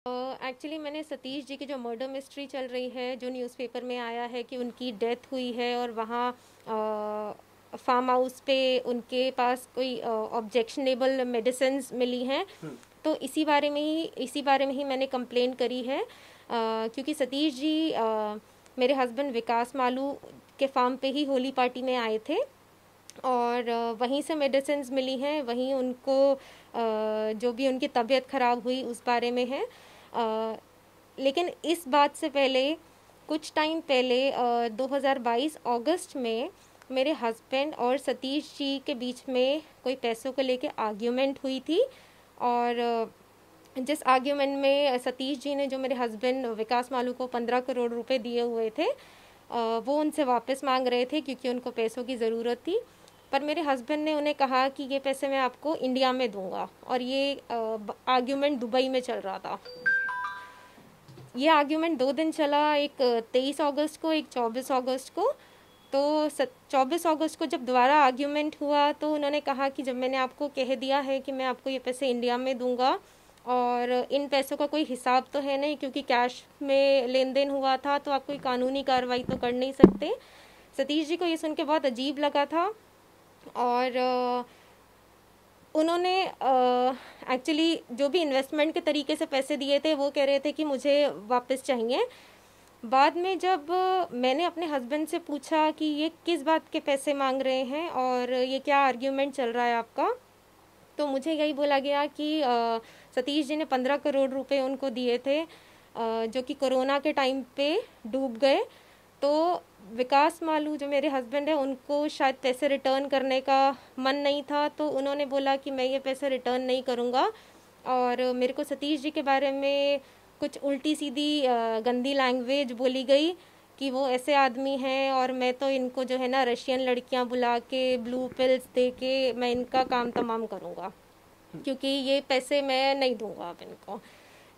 Actually मैंने सतीश जी की जो मर्डर मिस्ट्री चल रही है, जो न्यूज़पेपर में आया है कि उनकी डेथ हुई है और वहाँ फार्म हाउस पे उनके पास कोई ऑब्जेक्शनेबल मेडिसिन्स मिली हैं, तो इसी बारे में ही मैंने कंप्लेंट करी है। क्योंकि सतीश जी मेरे हस्बैंड विकास मालू के फार्म पे ही होली पार्टी में आए थे और वहीं से मेडिसिन्स मिली हैं, वहीं उनको जो भी उनकी तबीयत ख़राब हुई उस बारे में है। लेकिन इस बात से पहले कुछ टाइम पहले 2022 अगस्त में मेरे हस्बैंड और सतीश जी के बीच में कोई पैसों को लेके आर्ग्यूमेंट हुई थी और जिस आर्ग्यूमेंट में सतीश जी ने जो मेरे हस्बैंड विकास मालू को 15 करोड़ रुपए दिए हुए थे, वो उनसे वापस मांग रहे थे क्योंकि उनको पैसों की ज़रूरत थी। पर मेरे हस्बैंड ने उन्हें कहा कि ये पैसे मैं आपको इंडिया में दूंगा और ये आर्ग्यूमेंट दुबई में चल रहा था। ये आर्ग्यूमेंट 2 दिन चला, एक 23 अगस्त को, एक 24 अगस्त को। तो 24 अगस्त को जब दोबारा आर्ग्यूमेंट हुआ तो उन्होंने कहा कि जब मैंने आपको कह दिया है कि मैं आपको ये पैसे इंडिया में दूंगा और इन पैसों का कोई हिसाब तो है नहीं क्योंकि कैश में लेन देन हुआ था, तो आप कोई कानूनी कार्रवाई तो कर नहीं सकते। सतीश जी को ये सुन के बहुत अजीब लगा था और उन्होंने एक्चुअली जो भी इन्वेस्टमेंट के तरीके से पैसे दिए थे वो कह रहे थे कि मुझे वापस चाहिए। बाद में जब मैंने अपने हस्बैंड से पूछा कि ये किस बात के पैसे मांग रहे हैं और ये क्या आर्ग्यूमेंट चल रहा है आपका, तो मुझे यही बोला गया कि सतीश जी ने 15 करोड़ रुपए उनको दिए थे जो कि कोरोना के टाइम पे डूब गए। तो विकास मालू जो मेरे हस्बैंड है उनको शायद पैसे रिटर्न करने का मन नहीं था, तो उन्होंने बोला कि मैं ये पैसे रिटर्न नहीं करूँगा और मेरे को सतीश जी के बारे में कुछ उल्टी सीधी गंदी लैंग्वेज बोली गई कि वो ऐसे आदमी हैं और मैं तो इनको जो है ना रशियन लड़कियां बुला के ब्लू पिल्स दे के मैं इनका काम तमाम करूँगा क्योंकि ये पैसे मैं नहीं दूंगा अब इनको,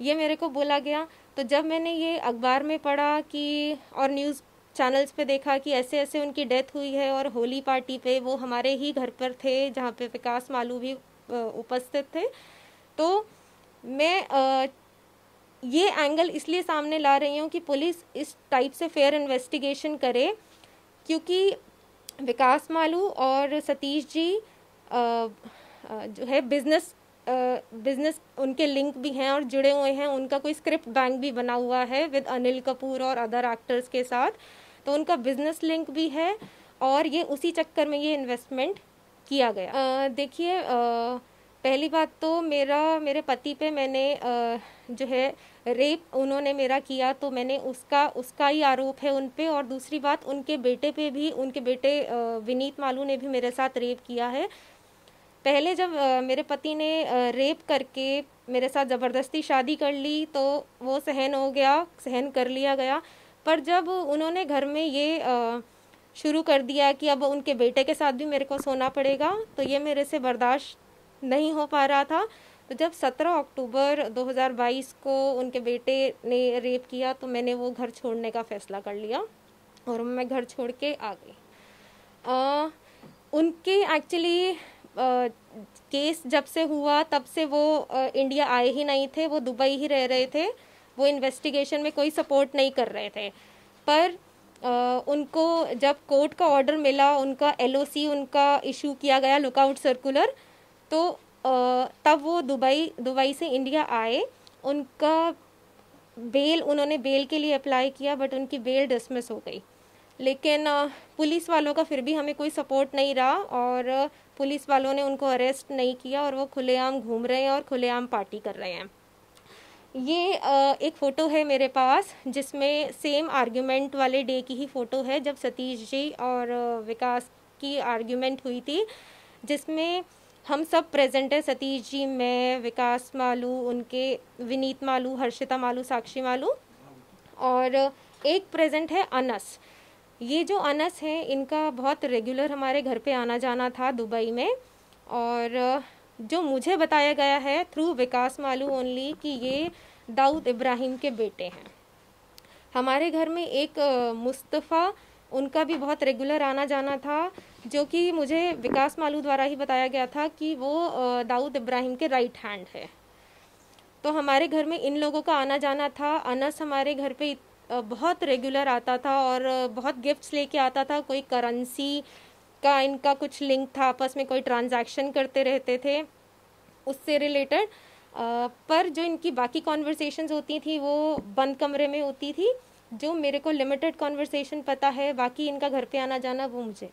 ये मेरे को बोला गया। तो जब मैंने ये अखबार में पढ़ा कि और न्यूज़ चैनल्स पे देखा कि ऐसे ऐसे उनकी डेथ हुई है और होली पार्टी पे वो हमारे ही घर पर थे जहाँ पे विकास मालू भी उपस्थित थे, तो मैं ये एंगल इसलिए सामने ला रही हूँ कि पुलिस इस टाइप से फेयर इन्वेस्टिगेशन करे क्योंकि विकास मालू और सतीश जी जो है बिजनेस उनके लिंक भी हैं और जुड़े हुए हैं। उनका कोई स्क्रिप्ट बैंक भी बना हुआ है विद अनिल कपूर और अदर एक्टर्स के साथ, तो उनका बिजनेस लिंक भी है और ये उसी चक्कर में ये इन्वेस्टमेंट किया गया। देखिए, पहली बात तो मेरे पति पे मैंने जो है रेप उन्होंने मेरा किया, तो मैंने उसका ही आरोप है उन पे। और दूसरी बात, उनके बेटे पे भी, उनके बेटे विनीत मालू ने भी मेरे साथ रेप किया है। पहले जब मेरे पति ने रेप करके मेरे साथ ज़बरदस्ती शादी कर ली तो वो सहन कर लिया गया, पर जब उन्होंने घर में ये शुरू कर दिया कि अब उनके बेटे के साथ भी मेरे को सोना पड़ेगा, तो ये मेरे से बर्दाश्त नहीं हो पा रहा था। तो जब 17 अक्टूबर 2022 को उनके बेटे ने रेप किया तो मैंने वो घर छोड़ने का फ़ैसला कर लिया और मैं घर छोड़ के आ गई। उनके एक्चुअली केस जब से हुआ तब से वो इंडिया आए ही नहीं थे, वो दुबई ही रह रहे थे, वो इन्वेस्टिगेशन में कोई सपोर्ट नहीं कर रहे थे। पर उनको जब कोर्ट का ऑर्डर मिला, उनका LOC उनका इशू किया गया, लुकआउट सर्कुलर, तो तब वो दुबई से इंडिया आए। उनका उन्होंने बेल के लिए अप्लाई किया बट उनकी बेल डिसमिस हो गई। लेकिन पुलिस वालों का फिर भी हमें कोई सपोर्ट नहीं रहा और पुलिस वालों ने उनको अरेस्ट नहीं किया और वो खुलेआम घूम रहे हैं और खुलेआम पार्टी कर रहे हैं। ये एक फ़ोटो है मेरे पास जिसमें सेम आर्ग्यूमेंट वाले डे की ही फ़ोटो है जब सतीश जी और विकास की आर्ग्यूमेंट हुई थी, जिसमें हम सब प्रेजेंट है। सतीश जी, मैं, विकास मालू, उनके विनीत मालू, हर्षिता मालू, साक्षी मालू, और एक प्रेजेंट है अनस। ये जो अनस है इनका बहुत रेगुलर हमारे घर पे आना जाना था दुबई में, और जो मुझे बताया गया है थ्रू विकास मालू ओनली कि ये दाऊद इब्राहिम के बेटे हैं। हमारे घर में एक मुस्तफ़ा, उनका भी बहुत रेगुलर आना जाना था, जो कि मुझे विकास मालू द्वारा ही बताया गया था कि वो दाऊद इब्राहिम के राइट हैंड है। तो हमारे घर में इन लोगों का आना जाना था। अनस हमारे घर पे बहुत रेगुलर आता था और बहुत गिफ्ट्स लेके आता था। कोई करेंसी का इनका कुछ लिंक था, आपस में कोई ट्रांजैक्शन करते रहते थे उससे रिलेटेड। पर जो इनकी बाकी कॉन्वर्सेशंस होती थी वो बंद कमरे में होती थी। जो मेरे को लिमिटेड कॉन्वर्सेशन पता है, बाकी इनका घर पे आना जाना वो मुझे